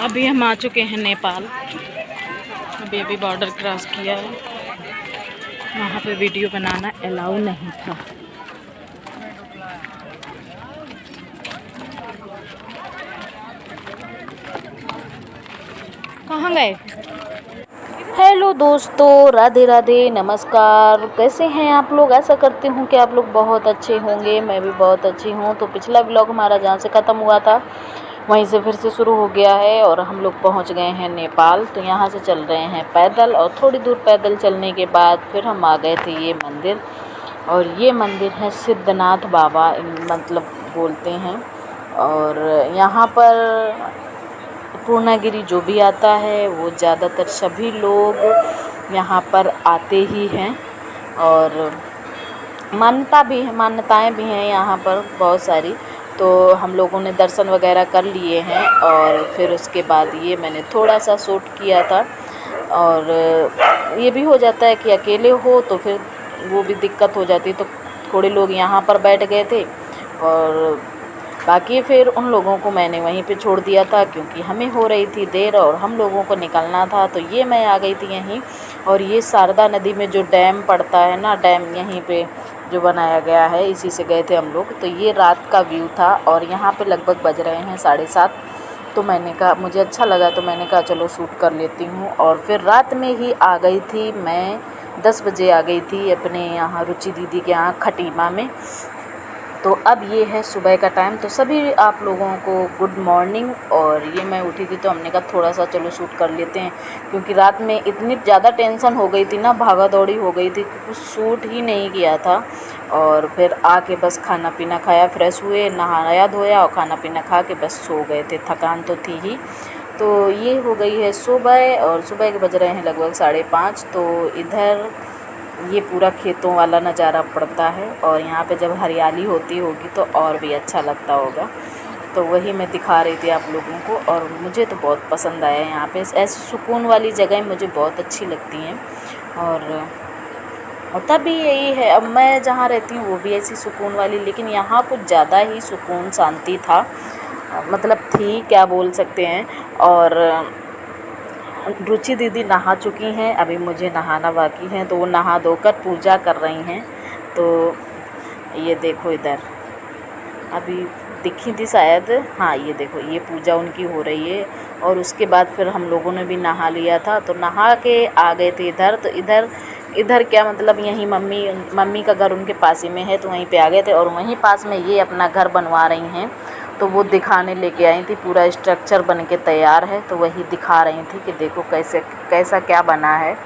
अभी हम आ चुके हैं नेपाल। अभी बॉर्डर क्रॉस किया है। वहाँ पे वीडियो बनाना अलाउ नहीं था। कहाँ गए? हेलो दोस्तों, राधे राधे, नमस्कार। कैसे हैं आप लोग? ऐसा करती हूँ कि आप लोग बहुत अच्छे होंगे। मैं भी बहुत अच्छी हूँ। तो पिछला व्लॉग हमारा जहाँ से ख़त्म हुआ था वहीं से फिर से शुरू हो गया है और हम लोग पहुँच गए हैं नेपाल। तो यहाँ से चल रहे हैं पैदल और थोड़ी दूर पैदल चलने के बाद फिर हम आ गए थे ये मंदिर। और ये मंदिर है सिद्धनाथ बाबा मतलब बोलते हैं। और यहाँ पर पूर्णागिरी जो भी आता है वो ज़्यादातर सभी लोग यहाँ पर आते ही हैं। और मान्यताएं भी हैं यहाँ पर बहुत सारी। तो हम लोगों ने दर्शन वगैरह कर लिए हैं और फिर उसके बाद ये मैंने थोड़ा सा शूट किया था। और ये भी हो जाता है कि अकेले हो तो फिर वो भी दिक्कत हो जाती। तो थोड़े लोग यहाँ पर बैठ गए थे और बाकी फिर उन लोगों को मैंने वहीं पे छोड़ दिया था क्योंकि हमें हो रही थी देर और हम लोगों को निकलना था। तो ये मैं आ गई थी यहीं। और ये शारदा नदी में जो डैम पड़ता है ना, डैम यहीं पे जो बनाया गया है, इसी से गए थे हम लोग। तो ये रात का व्यू था और यहाँ पे लगभग बज रहे हैं 7:30। तो मैंने कहा मुझे अच्छा लगा तो मैंने कहा चलो शूट कर लेती हूँ। और फिर रात में ही आ गई थी मैं, 10 बजे आ गई थी अपने यहाँ रुचि दीदी के यहाँ खटीमा में। तो अब ये है सुबह का टाइम। तो सभी आप लोगों को गुड मॉर्निंग। और ये मैं उठी थी तो हमने कहा थोड़ा सा चलो शूट कर लेते हैं क्योंकि रात में इतनी ज़्यादा टेंशन हो गई थी ना, भागा दौड़ी हो गई थी कि कुछ शूट ही नहीं किया था। और फिर आके बस खाना पीना खाया, फ्रेश हुए, नहाया धोया और खाना पीना खा के बस सो गए थे। थकान तो थी ही। तो ये हो गई है सुबह और सुबह के बज रहे हैं लगभग 5:30। तो इधर ये पूरा खेतों वाला नज़ारा पड़ता है और यहाँ पे जब हरियाली होती होगी तो और भी अच्छा लगता होगा। तो वही मैं दिखा रही थी आप लोगों को और मुझे तो बहुत पसंद आया यहाँ पे। ऐसी सुकून वाली जगह मुझे बहुत अच्छी लगती हैं। और होता भी यही है, अब मैं जहाँ रहती हूँ वो भी ऐसी सुकून वाली, लेकिन यहाँ कुछ ज़्यादा ही सुकून शांति था, मतलब थी क्या बोल सकते हैं। और रुचि दीदी नहा चुकी हैं, अभी मुझे नहाना बाकी है। तो वो नहा धोकर पूजा कर रही हैं। तो ये देखो इधर अभी दिखी थी शायद, हाँ ये देखो ये पूजा उनकी हो रही है। और उसके बाद फिर हम लोगों ने भी नहा लिया था तो नहा के आ गए थे इधर। तो इधर क्या मतलब यहीं मम्मी का घर उनके पास ही में है तो वहीं पे आ गए थे। और वहीं पास में ये अपना घर बनवा रही हैं तो वो दिखाने लेके आई थी। पूरा स्ट्रक्चर बन के तैयार है तो वही दिखा रही थी कि देखो कैसा क्या बना है।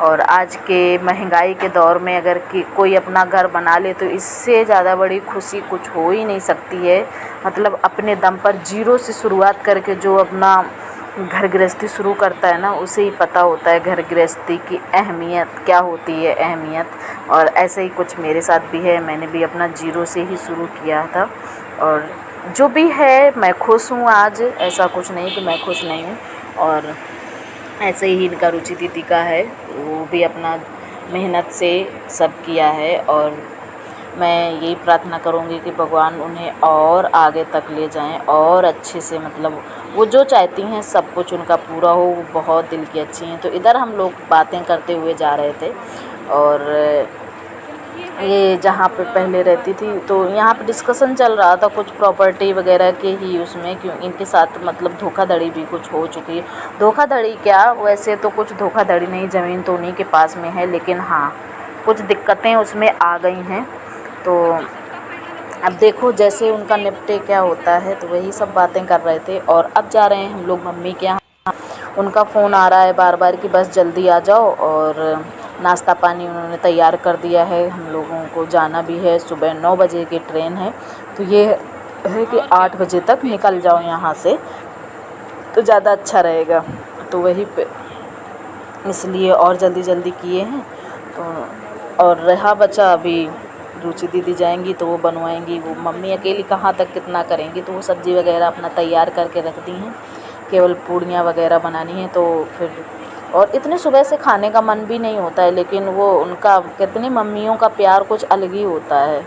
और आज के महंगाई के दौर में अगर कोई अपना घर बना ले तो इससे ज़्यादा बड़ी खुशी कुछ हो ही नहीं सकती है। मतलब अपने दम पर जीरो से शुरुआत करके जो अपना घर गृहस्थी शुरू करता है ना, उसे ही पता होता है घर गृहस्थी की अहमियत क्या होती है, अहमियत। और ऐसे ही कुछ मेरे साथ भी है, मैंने भी अपना जीरो से ही शुरू किया था। और जो भी है मैं खुश हूँ आज, ऐसा कुछ नहीं कि मैं खुश नहीं हूँ। और ऐसे ही इनका रुचि दीदी का है, वो भी अपना मेहनत से सब किया है। और मैं यही प्रार्थना करूँगी कि भगवान उन्हें और आगे तक ले जाएं और अच्छे से, मतलब वो जो चाहती हैं सब कुछ उनका पूरा हो। वो बहुत दिल की अच्छी हैं। तो इधर हम लोग बातें करते हुए जा रहे थे। और ये जहाँ पे पहले रहती थी तो यहाँ पे डिस्कशन चल रहा था कुछ प्रॉपर्टी वगैरह के ही उसमें, क्यों इनके साथ मतलब धोखाधड़ी भी कुछ हो चुकी है। धोखाधड़ी क्या, वैसे तो कुछ धोखाधड़ी नहीं, ज़मीन तो उन्हीं के पास में है, लेकिन हाँ कुछ दिक्कतें उसमें आ गई हैं। तो अब देखो जैसे उनका निपटे क्या होता है। तो वही सब बातें कर रहे थे। और अब जा रहे हैं हम लोग मम्मी के यहाँ। उनका फ़ोन आ रहा है बार बार कि बस जल्दी आ जाओ। और नाश्ता पानी उन्होंने तैयार कर दिया है, हम लोगों को जाना भी है, सुबह 9 बजे की ट्रेन है। तो ये है कि 8 बजे तक निकल जाओ यहाँ से तो ज़्यादा अच्छा रहेगा। तो वही पे इसलिए और जल्दी किए हैं। तो और रहा बचा अभी रुचि दीदी जाएंगी तो वो बनवाएंगी। वो मम्मी अकेली कहाँ तक कितना करेंगी, तो वो सब्ज़ी वगैरह अपना तैयार करके रख दी हैं, केवल पूड़ियाँ वगैरह बनानी है। तो फिर और इतने सुबह से खाने का मन भी नहीं होता है, लेकिन वो उनका कितनी मम्मियों का प्यार कुछ अलग ही होता है।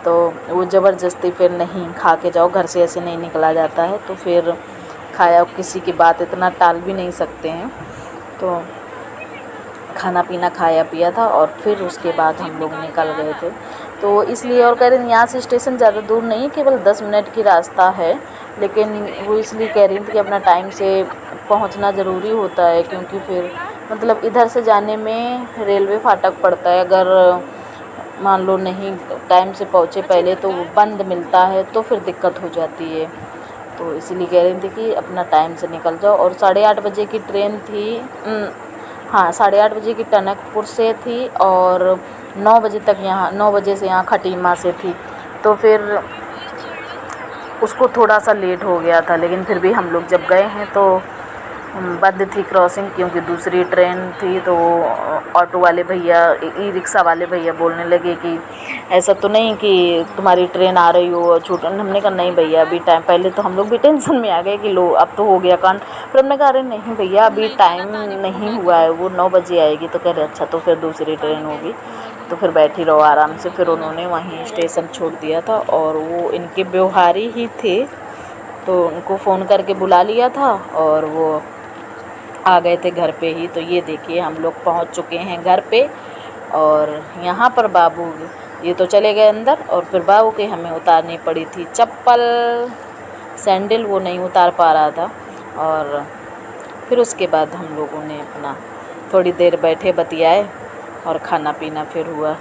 तो वो ज़बरदस्ती फिर नहीं खा के जाओ, घर से ऐसे नहीं निकला जाता है। तो फिर खाया, किसी की बात इतना टाल भी नहीं सकते हैं। तो खाना पीना खाया पिया था और फिर उसके बाद हम लोग निकल गए थे। तो इसलिए, और कह रही थी यहाँ से स्टेशन ज़्यादा दूर नहीं है, केवल 10 मिनट की रास्ता है, लेकिन वो इसलिए कह रही थी कि अपना टाइम से पहुँचना ज़रूरी होता है, क्योंकि फिर मतलब इधर से जाने में रेलवे फाटक पड़ता है, अगर मान लो नहीं टाइम से पहुँचे पहले तो वो बंद मिलता है, तो फिर दिक्कत हो जाती है। तो इसीलिए कह रही थी कि अपना टाइम से निकल जाओ। और 8:30 बजे की ट्रेन थी, हाँ 8:30 बजे की टनकपुर से थी, और 9 बजे तक यहाँ 9 बजे से यहाँ खटीमा से थी। तो फिर उसको थोड़ा सा लेट हो गया था, लेकिन फिर भी हम लोग जब गए हैं तो बंद थी क्रॉसिंग, क्योंकि दूसरी ट्रेन थी। तो ऑटो वाले भैया, ई रिक्शा वाले भैया बोलने लगे कि ऐसा तो नहीं कि तुम्हारी ट्रेन आ रही हो छूट। हमने कहा नहीं भैया अभी टाइम, पहले तो हम लोग भी टेंशन में आ गए कि लो अब तो हो गया कांड। फिर हमने कहा अरे नहीं भैया अभी टाइम नहीं हुआ है, वो 9 बजे आएगी। तो कह रहे अच्छा तो फिर दूसरी ट्रेन होगी, तो फिर बैठी रहो आराम से। फिर उन्होंने वहीं स्टेशन छोड़ दिया था, और वो इनके व्यवहारी ही थे, तो उनको फ़ोन करके बुला लिया था और वो आ गए थे घर पे ही। तो ये देखिए हम लोग पहुंच चुके हैं घर पे, और यहाँ पर बाबू ये तो चले गए अंदर, और फिर बाबू के हमें उतारनी पड़ी थी चप्पल, सैंडल वो नहीं उतार पा रहा था। और फिर उसके बाद हम लोगों ने अपना थोड़ी देर बैठे बतियाए और खाना पीना फिर हुआ।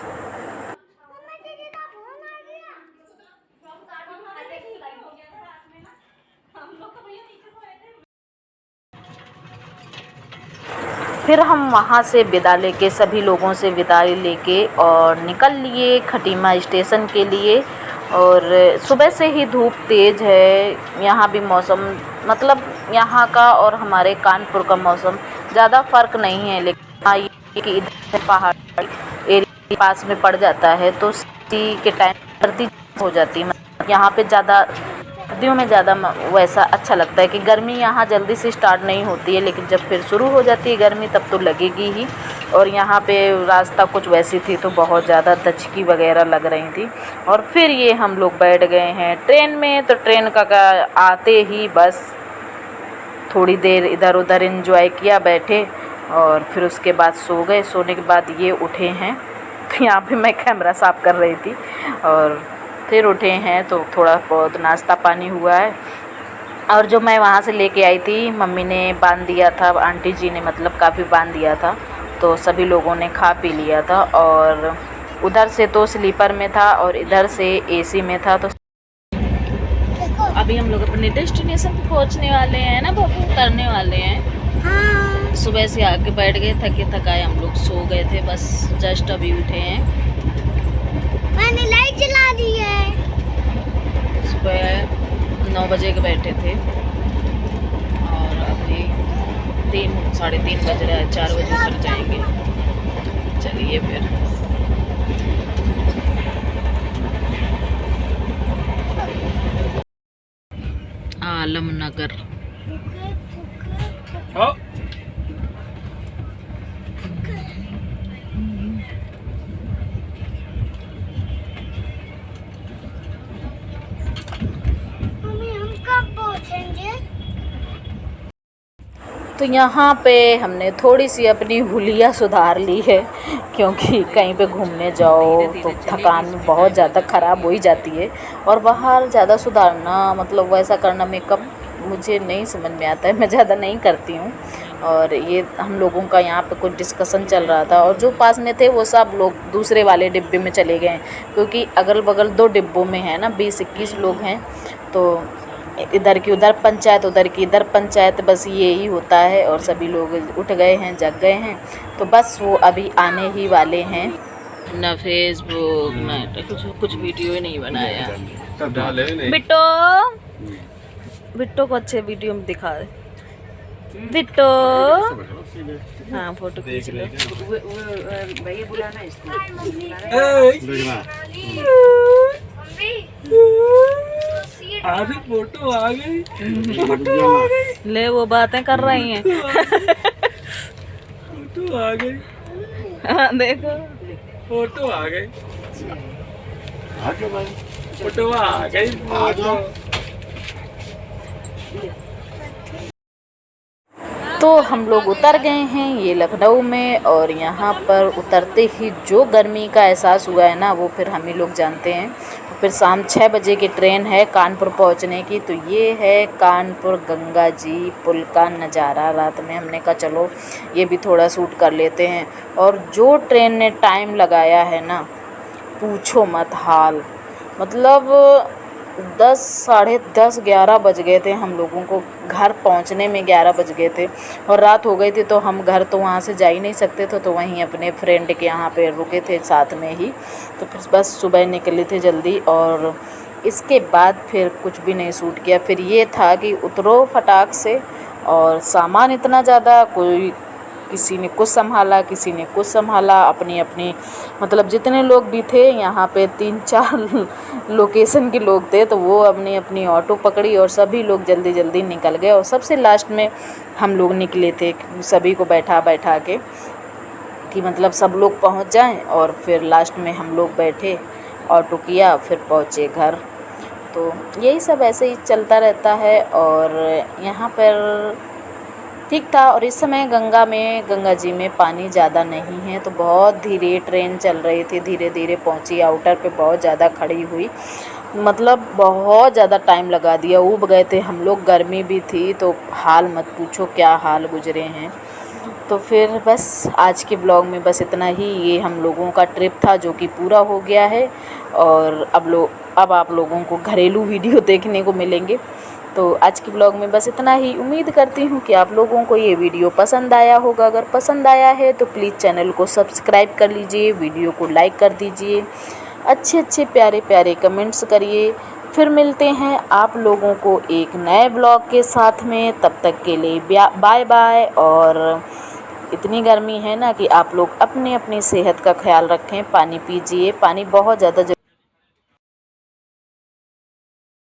फिर हम वहाँ से विदा लेके, सभी लोगों से विदाई लेके और निकल लिए खटीमा स्टेशन के लिए। और सुबह से ही धूप तेज़ है, यहाँ भी मौसम मतलब यहाँ का और हमारे कानपुर का मौसम ज़्यादा फ़र्क नहीं है, लेकिन हाँ ये कि इधर पहाड़ एरिया पास में पड़ जाता है, तो सर्दी के टाइम सर्दी हो जाती है। यहाँ पे ज़्यादा सर्दियों में ज़्यादा वैसा अच्छा लगता है कि गर्मी यहाँ जल्दी से स्टार्ट नहीं होती है, लेकिन जब फिर शुरू हो जाती है गर्मी तब तो लगेगी ही। और यहाँ पे रास्ता कुछ वैसी थी तो बहुत ज़्यादा दचकी वगैरह लग रही थी। और फिर ये हम लोग बैठ गए हैं ट्रेन में। तो ट्रेन का आते ही बस थोड़ी देर इधर उधर एंजॉय किया बैठे, और फिर उसके बाद सो गए। सोने के बाद ये उठे हैं, तो यहाँ पे मैं कैमरा साफ़ कर रही थी, और फिर उठे हैं तो थोड़ा बहुत नाश्ता पानी हुआ है। और जो मैं वहाँ से लेके आई थी मम्मी ने बांध दिया था, आंटी जी ने मतलब काफ़ी बांध दिया था, तो सभी लोगों ने खा पी लिया था। और उधर से तो स्लीपर में था और इधर से एसी में था। तो अभी हम लोग अपने डेस्टिनेशन पे पहुँचने वाले हैं ना बाबू, उतरने वाले हैं। हाँ। सुबह से आके बैठ गए, थके थकाए हम लोग सो गए थे, बस जस्ट अभी उठे हैं। मैंने लाइट जला दी है। सुबह 9 बजे के बैठे थे और अभी 3 साढ़े 3 बज रहा है, 4 बजे उतर जाएंगे। चलिए फिर आलमनगर। तो यहाँ पे हमने थोड़ी सी अपनी हुलिया सुधार ली है, क्योंकि कहीं पे घूमने जाओ तो थकान बहुत ज़्यादा ख़राब हो ही जाती है, और बाहर ज़्यादा सुधारना मतलब वैसा करना मेकअप मुझे नहीं समझ में आता है, मैं ज़्यादा नहीं करती हूँ। और ये हम लोगों का यहाँ पे कुछ डिस्कशन चल रहा था, और जो पास में थे वो सब लोग दूसरे वाले डिब्बे में चले गए, क्योंकि अगल बगल 2 डिब्बों में है ना 20-21 लोग हैं। तो इधर की उधर पंचायत, उधर की इधर पंचायत, बस ये ही होता है। और सभी लोग उठ गए हैं, जग गए हैं, तो बस वो अभी आने ही वाले हैं ना। फेसबुक में कुछ वीडियो ही नहीं बनाया। बिट्टो को अच्छे वीडियो में दिखा दे बिट्टो। हाँ फोटो खींच लो। भैया बुलाना इसको। फोटो आ गई। ले वो बातें कर रही हैं। फोटो आ गई। हाँ देखो फोटो आ गई। फोटो आ गई। तो हम लोग उतर गए हैं ये लखनऊ में, और यहाँ पर उतरते ही जो गर्मी का एहसास हुआ है ना वो फिर हम ही लोग जानते हैं। फिर शाम 6 बजे की ट्रेन है कानपुर पहुँचने की। तो ये है कानपुर गंगा जी पुल का नज़ारा रात में। हमने कहा चलो ये भी थोड़ा शूट कर लेते हैं। और जो ट्रेन ने टाइम लगाया है ना, पूछो मत हाल। मतलब 10 साढ़े 10 11 बज गए थे हम लोगों को घर पहुंचने में, 11 बज गए थे और रात हो गई थी। तो हम घर तो वहाँ से जा ही नहीं सकते थे, तो वहीं अपने फ्रेंड के यहाँ पे रुके थे साथ में ही। तो फिर बस सुबह निकले थे जल्दी, और इसके बाद फिर कुछ भी नहीं शूट किया। फिर ये था कि उतरो फटाक से, और सामान इतना ज़्यादा, कोई किसी ने कुछ संभाला, किसी ने कुछ संभाला, अपनी अपनी मतलब जितने लोग भी थे यहाँ पे 3-4 लोकेशन के लोग थे, तो वो अपनी अपनी ऑटो पकड़ी और सभी लोग जल्दी जल्दी निकल गए। और सबसे लास्ट में हम लोग निकले थे, सभी को बैठा बैठा के कि मतलब सब लोग पहुँच जाएं, और फिर लास्ट में हम लोग बैठे, ऑटो किया, फिर पहुँचे घर। तो यही सब ऐसे ही चलता रहता है। और यहाँ पर ठीक था। और इस समय गंगा जी में पानी ज़्यादा नहीं है, तो बहुत धीरे ट्रेन चल रही थी, धीरे धीरे पहुंची। आउटर पे बहुत ज़्यादा खड़ी हुई, मतलब बहुत ज़्यादा टाइम लगा दिया, ऊब गए थे हम लोग। गर्मी भी थी तो हाल मत पूछो क्या हाल गुजरे हैं। तो फिर बस आज के ब्लॉग में बस इतना ही। ये हम लोगों का ट्रिप था जो कि पूरा हो गया है, और अब आप लोगों को घरेलू वीडियो देखने को मिलेंगे। तो आज की ब्लॉग में बस इतना ही। उम्मीद करती हूँ कि आप लोगों को ये वीडियो पसंद आया होगा। अगर पसंद आया है तो प्लीज़ चैनल को सब्सक्राइब कर लीजिए, वीडियो को लाइक कर दीजिए, अच्छे अच्छे प्यारे प्यारे कमेंट्स करिए। फिर मिलते हैं आप लोगों को एक नए ब्लॉग के साथ में। तब तक के लिए बाय बाय। और इतनी गर्मी है ना कि आप लोग अपनी अपनी सेहत का ख्याल रखें, पानी पीजिए, पानी बहुत ज़्यादा